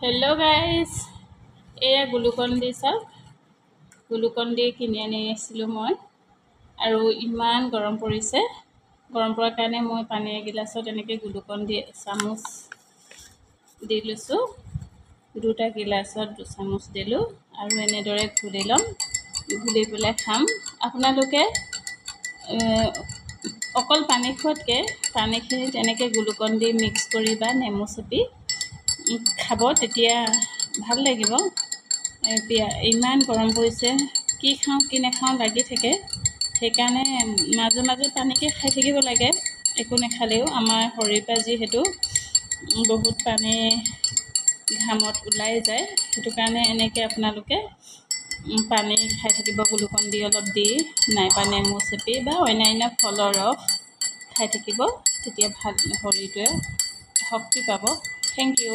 Hello' guys, এয়া গ্লুকন-ডি চাওক। গ্লুকন-ডি কিনি আনিছিলোঁ মই, আৰু ইমান গৰম পৰিছে। গৰম পৰাৰ কাৰণে মই পানী এগিলাচত এনেকৈ গ্লুকন-ডি চামুচ দি লৈছোঁ। দুটা গিলাচত দুচামুচ দিলোঁ আৰু এনেদৰে ঘূলি ল'ম। ঘূলি পেলাই খাম। আপোনালোকে অকল পানী খোৱাতকৈ পানীখিনিত এনেকৈ গ্লুকন-ডি মিক্স কৰি বা নেমু চেপি খাব, তেতিয়া ভাল লাগিব। ইমান গৰম পৰিছে, কি খাওঁ কি নাখাওঁ লাগি থাকে। সেইকাৰণে মাজে মাজে পানীকে খাই থাকিব লাগে, একো নাখালেও। আমাৰ শৰীৰৰ পৰা যিহেতু বহুত পানী ঘামত ওলাই যায়, সেইটো কাৰণে এনেকৈ আপোনালোকে পানী খাই থাকিব, গ্লুকন-ডি অলপ দি, নাইবা নেমু চেপি বা অন্যান্য ফলৰ ৰস খাই থাকিব। তেতিয়া ভাল, শৰীৰটোৱে শক্তি পাব। Thank U.